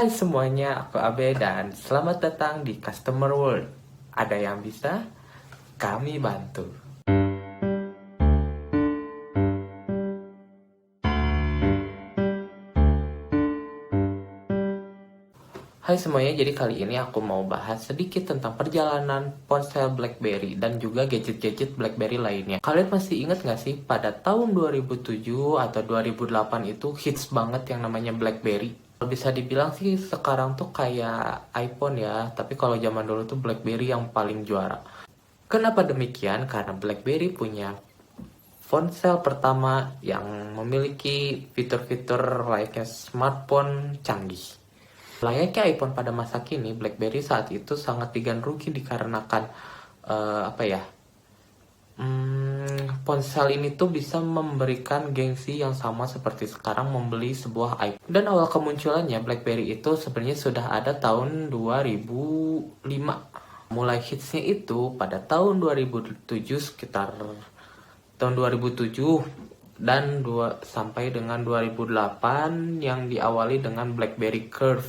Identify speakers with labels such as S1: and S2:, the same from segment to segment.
S1: Hai semuanya, aku Abe dan selamat datang di Customer World. Ada yang bisa? Kami bantu. Hai semuanya, jadi kali ini aku mau bahas sedikit tentang perjalanan ponsel BlackBerry dan juga gadget-gadget BlackBerry lainnya. Kalian masih ingat nggak sih pada tahun 2007 atau 2008 itu hits banget yang namanya BlackBerry? Bisa dibilang sih sekarang tuh kayak iPhone ya, tapi kalau zaman dulu tuh BlackBerry yang paling juara. Kenapa demikian? Karena BlackBerry punya ponsel pertama yang memiliki fitur-fitur layaknya smartphone canggih. Layaknya iPhone pada masa kini, BlackBerry saat itu sangat digandrungi dikarenakan apa ya? Ponsel ini tuh bisa memberikan gengsi yang sama seperti sekarang membeli sebuah iPhone. Dan awal kemunculannya BlackBerry itu sebenarnya sudah ada tahun 2005. Mulai hitsnya itu pada tahun 2007 sekitar tahun 2007 dan sampai dengan 2008 yang diawali dengan BlackBerry Curve.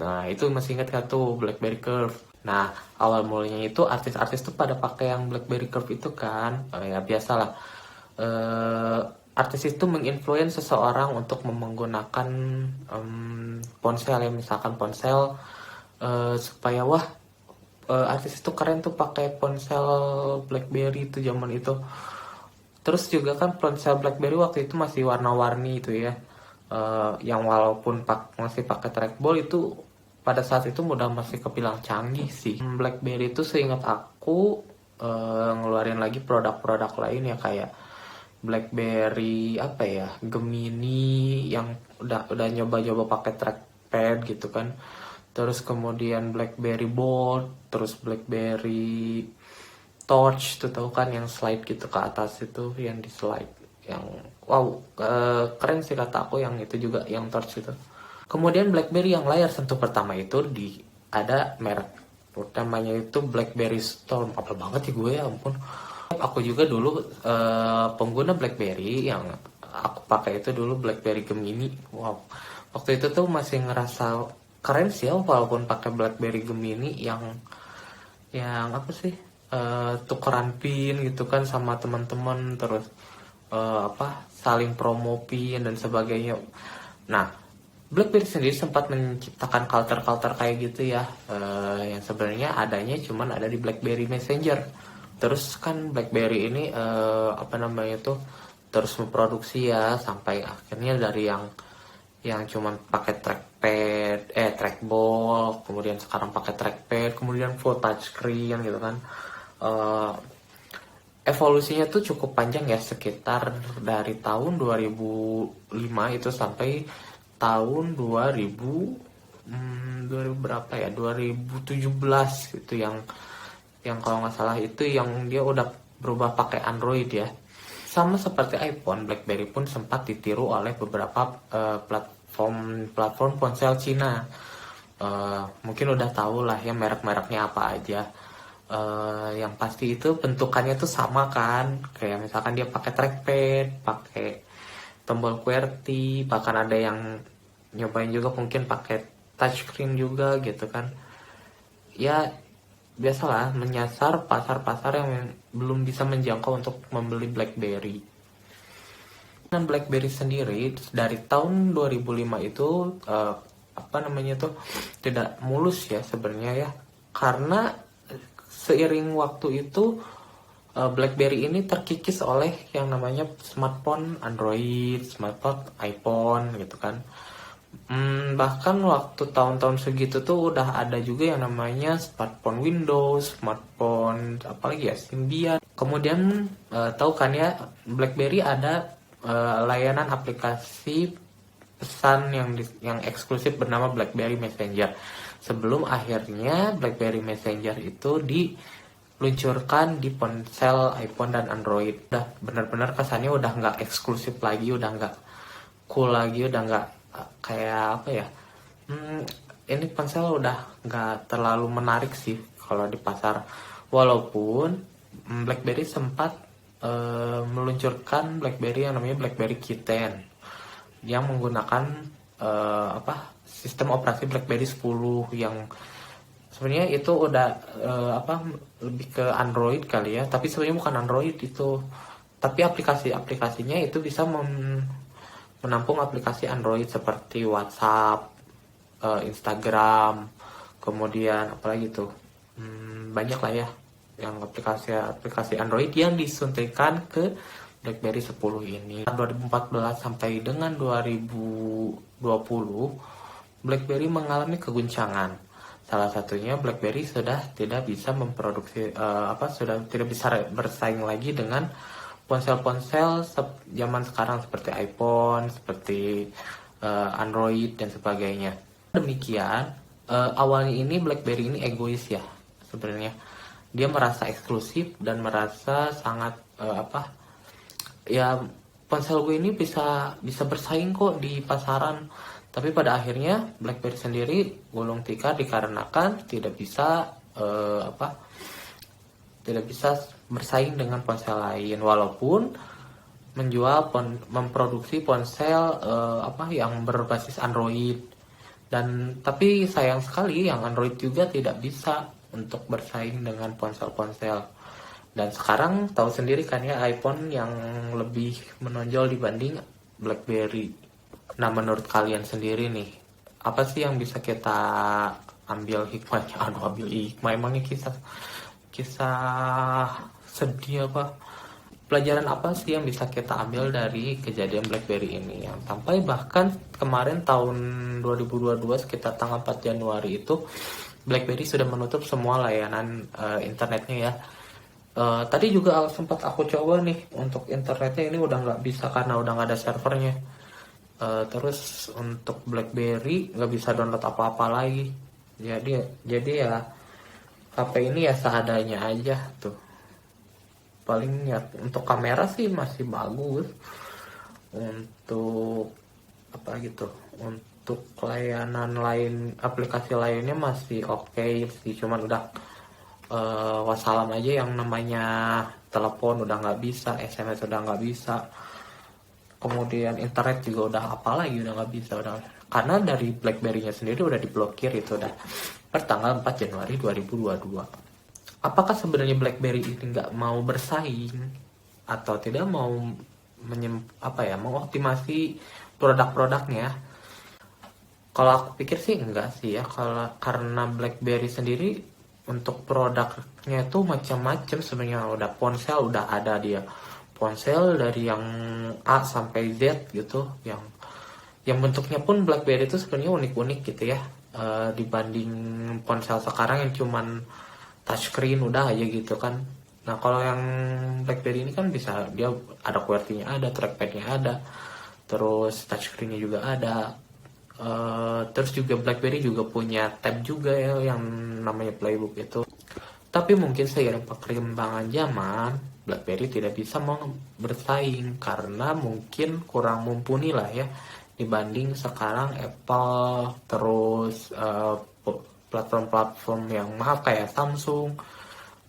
S1: Nah, itu masih ingat gak tuh BlackBerry Curve? Nah, awal mulanya itu artis-artis tuh pada pakai yang BlackBerry Curve itu kan. Ya biasalah. Eh, artis itu menginfluence seseorang untuk menggunakan ponsel ya, misalkan ponsel supaya wah, artis itu keren tuh pakai ponsel BlackBerry itu zaman itu. Terus juga kan ponsel BlackBerry waktu itu masih warna-warni itu ya. Yang walaupun masih pakai trackball itu pada saat itu udah masih kebilang canggih sih. BlackBerry itu seingat aku ngeluarin lagi produk-produk lain ya kayak BlackBerry apa ya, Gemini yang udah nyoba-nyoba pakai trackpad gitu kan. Terus kemudian BlackBerry Bold, terus BlackBerry Torch tuh tahu kan yang slide gitu ke atas itu, yang di slide yang wow, keren sih kata aku yang itu juga yang Torch itu. Kemudian BlackBerry yang layar sentuh pertama itu ada merek namanya itu BlackBerry Storm. Apa banget ya gue, ya ampun. Aku juga dulu pengguna BlackBerry yang aku pakai itu dulu BlackBerry Gemini. Wow, waktu itu tuh masih ngerasa keren sih ya walaupun pakai BlackBerry Gemini yang apa sih, tukeran pin gitu kan sama teman-teman, terus apa, saling promo pin dan sebagainya. Nah, BlackBerry sendiri sempat menciptakan culture kayak gitu ya, yang sebenarnya adanya cuman ada di BlackBerry Messenger. Terus kan BlackBerry ini apa namanya tuh terus memproduksi ya sampai akhirnya dari yang cuman pakai trackball, kemudian sekarang pakai trackpad, kemudian full touchscreen gitu kan. Eh, Evolusinya tuh cukup panjang ya, sekitar dari tahun 2005 itu sampai tahun 2000 berapa ya, 2017 gitu, yang kalau nggak salah itu yang dia udah berubah pakai Android ya. Sama seperti iPhone, BlackBerry pun sempat ditiru oleh beberapa platform ponsel Cina. Mungkin udah tahu lah ya merek-mereknya apa aja. Yang pasti itu bentukannya tuh sama kan, kayak misalkan dia pakai trackpad, pakai tombol QWERTY, bahkan ada yang nyobain juga mungkin pakai touchscreen juga gitu kan. Ya biasalah menyasar pasar-pasar yang belum bisa menjangkau untuk membeli BlackBerry. Dan BlackBerry sendiri dari tahun 2005 itu apa namanya tuh tidak mulus ya sebenarnya ya, karena seiring waktu itu BlackBerry ini terkikis oleh yang namanya smartphone Android, smartphone iPhone gitu kan. Bahkan waktu tahun-tahun segitu tuh udah ada juga yang namanya smartphone Windows, smartphone apalagi ya, Symbian. Kemudian tahu kan ya BlackBerry ada layanan aplikasi pesan yang eksklusif bernama BlackBerry Messenger. Sebelum akhirnya BlackBerry Messenger itu diluncurkan di ponsel iPhone dan Android. Udah benar-benar kesannya udah nggak eksklusif lagi, udah nggak cool lagi, udah nggak kayak apa ya. Ini ponsel udah nggak terlalu menarik sih kalau di pasar. Walaupun BlackBerry sempat meluncurkan BlackBerry yang namanya BlackBerry Kitten yang menggunakan sistem operasi BlackBerry 10 yang sebenarnya itu udah lebih ke Android kali ya, tapi sebenarnya bukan Android itu, tapi aplikasinya itu bisa menampung aplikasi Android seperti WhatsApp, Instagram, kemudian apalagi tuh, banyak lah ya yang aplikasi Android yang disuntikan ke BlackBerry 10 ini. 2014 sampai dengan 2020, BlackBerry mengalami keguncangan. Salah satunya BlackBerry sudah tidak bisa memproduksi sudah tidak bisa bersaing lagi dengan ponsel-ponsel zaman sekarang seperti iPhone, seperti Android dan sebagainya. Demikian, awalnya ini BlackBerry ini egois ya sebenarnya. Dia merasa eksklusif dan merasa sangat ponsel gue ini bisa bersaing kok di pasaran. Tapi pada akhirnya BlackBerry sendiri gulung tikar dikarenakan tidak bisa bersaing dengan ponsel lain, walaupun memproduksi ponsel yang berbasis Android. Tapi sayang sekali yang Android juga tidak bisa untuk bersaing dengan ponsel-ponsel. Dan sekarang tahu sendiri kan ya, iPhone yang lebih menonjol dibanding BlackBerry. Nah, menurut kalian sendiri nih, apa sih yang bisa kita ambil hikmahnya? Ambil hikmah, emangnya kisah sedih apa? Pelajaran apa sih yang bisa kita ambil dari kejadian BlackBerry ini? Yang sampai bahkan kemarin tahun 2022 sekitar tanggal 4 Januari itu, BlackBerry sudah menutup semua layanan internetnya ya. Tadi juga sempat aku coba nih, untuk internetnya ini udah nggak bisa karena udah nggak ada servernya. Terus untuk BlackBerry nggak bisa download apa-apa lagi. Jadi ya HP ini ya seadanya aja tuh. Paling ya untuk kamera sih masih bagus. Untuk untuk layanan lain, aplikasi lainnya masih oke sih. Cuman udah wassalam aja, yang namanya telepon udah nggak bisa, SMS udah nggak bisa. Kemudian internet juga udah udah nggak bisa, karena dari BlackBerry-nya sendiri udah diblokir itu udah per tanggal 4 Januari 2022. Apakah sebenarnya BlackBerry ini nggak mau bersaing atau tidak mau mengoptimasi produk-produknya? Kalau aku pikir sih enggak sih ya, karena BlackBerry sendiri untuk produknya itu macam-macam sebenarnya. Udah ponsel udah ada dia. Ponsel dari yang A sampai Z gitu, yang bentuknya pun BlackBerry itu sebenarnya unik-unik gitu ya, dibanding ponsel sekarang yang cuman touchscreen udah aja gitu kan. Nah, kalau yang BlackBerry ini kan bisa, dia ada QWERTY-nya ada, trackpad-nya ada, terus touchscreen-nya juga ada. Terus juga BlackBerry juga punya tab juga ya yang namanya Playbook itu. Tapi mungkin seiring perkembangan zaman, BlackBerry tidak bisa bersaing karena mungkin kurang mumpuni lah ya dibanding sekarang Apple, terus platform-platform yang kayak Samsung,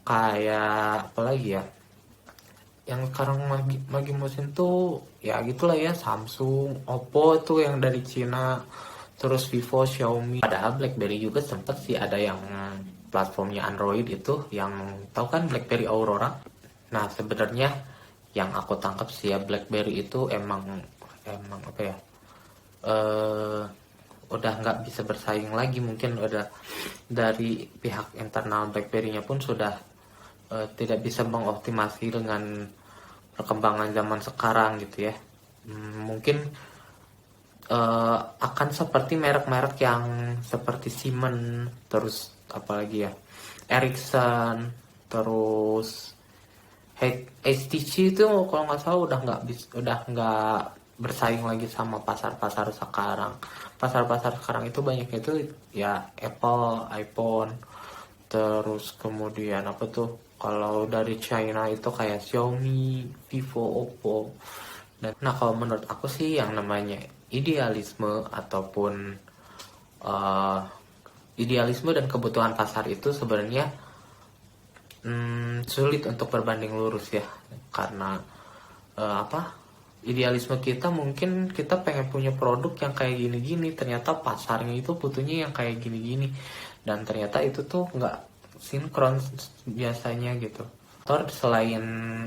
S1: kayak apa lagi ya, yang sekarang lagi musim tuh ya gitulah ya, Samsung, Oppo tuh yang dari Cina, terus Vivo, Xiaomi. Padahal BlackBerry juga sempat sih ada yang platformnya Android itu, yang tahu kan BlackBerry Aurora. Nah, sebenarnya yang aku tangkap sih ya, BlackBerry itu emang udah nggak bisa bersaing lagi. Mungkin udah dari pihak internal BlackBerry-nya pun sudah tidak bisa mengoptimasi dengan perkembangan zaman sekarang gitu ya. Mungkin akan seperti merek-merek yang seperti Siemens, terus apalagi ya, Ericsson, terus HTC itu kalau nggak salah udah nggak bersaing lagi sama pasar-pasar sekarang. Pasar-pasar sekarang itu banyak itu ya Apple, iPhone, terus kemudian apa tuh, kalau dari China itu kayak Xiaomi, Vivo, Oppo. Nah, kalau menurut aku sih yang namanya idealisme ataupun idealisme dan kebutuhan pasar itu sebenarnya sulit untuk berbanding lurus ya, karena idealisme kita, mungkin kita pengen punya produk yang kayak gini-gini, ternyata pasarnya itu butuhnya yang kayak gini-gini, dan ternyata itu tuh nggak sinkron biasanya gitu. Selain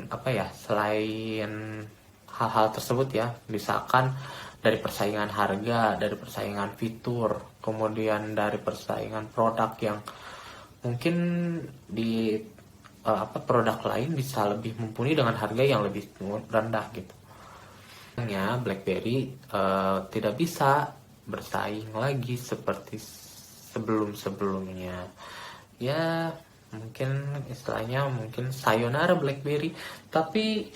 S1: apa ya, selain hal-hal tersebut ya, misalkan dari persaingan harga, dari persaingan fitur, kemudian dari persaingan produk yang mungkin di produk lain bisa lebih mumpuni dengan harga yang lebih rendah gitu. BlackBerry tidak bisa bersaing lagi seperti sebelum-sebelumnya. Ya, mungkin istilahnya mungkin sayonara BlackBerry, tapi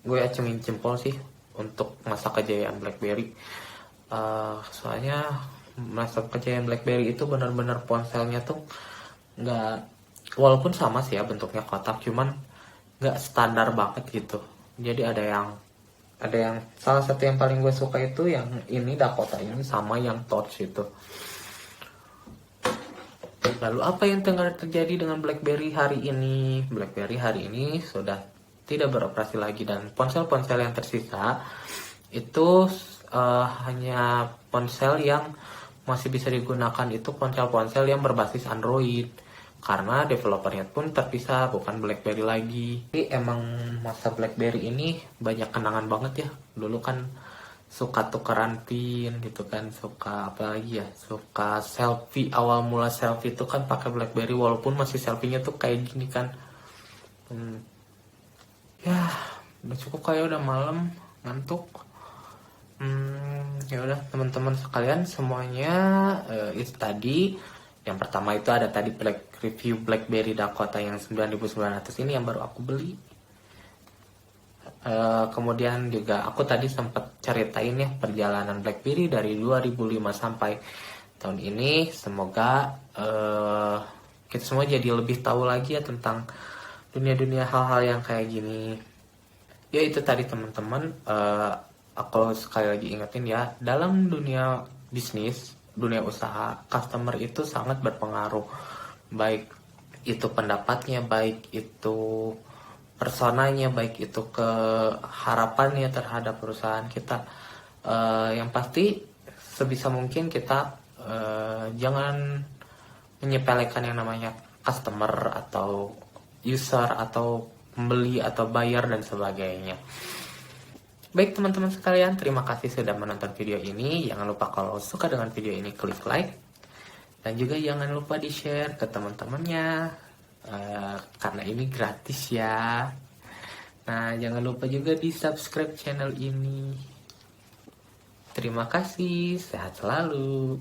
S1: gue acungin jempol sih untuk masa kejayaan BlackBerry. Soalnya masa kejayaan BlackBerry itu benar-benar ponselnya tuh nggak, walaupun sama sih ya bentuknya kotak, cuman nggak standar banget gitu. Jadi ada yang salah satu yang paling gue suka itu yang ini, Dakota ini, sama yang Torch itu. Lalu apa yang tengah terjadi dengan BlackBerry hari ini? BlackBerry hari ini sudah tidak beroperasi lagi, dan ponsel-ponsel yang tersisa itu hanya ponsel yang masih bisa digunakan, itu ponsel-ponsel yang berbasis Android, karena developernya pun terpisah, bukan BlackBerry lagi. Jadi emang masa BlackBerry ini banyak kenangan banget ya. Dulu kan suka tukeran pin gitu kan, suka apa lagi ya, suka selfie. Awal mula selfie itu kan pakai BlackBerry, walaupun masih selfie-nya tuh kayak gini kan. Ya udah cukup, kayak udah malam, ngantuk. Ya udah teman-teman sekalian semuanya, itu tadi yang pertama itu ada tadi review BlackBerry Dakota yang 9.900 ini yang baru aku beli. Kemudian juga aku tadi sempat ceritain ya perjalanan BlackBerry dari 2005 sampai tahun ini. Semoga kita semua jadi lebih tahu lagi ya tentang dunia-dunia hal-hal yang kayak gini. Ya itu tadi teman-teman, aku sekali lagi ingetin ya, dalam dunia bisnis, dunia usaha, customer itu sangat berpengaruh. Baik itu pendapatnya, baik itu personanya, baik itu ke harapannya terhadap perusahaan kita. Yang pasti sebisa mungkin kita jangan menyepelekan yang namanya customer atau user atau pembeli atau buyer dan sebagainya. Baik teman-teman sekalian, terima kasih sudah menonton video ini. Jangan lupa kalau suka dengan video ini klik like, dan juga jangan lupa di share ke teman-temannya, karena ini gratis ya. Nah jangan lupa juga di subscribe channel ini. Terima kasih, sehat selalu.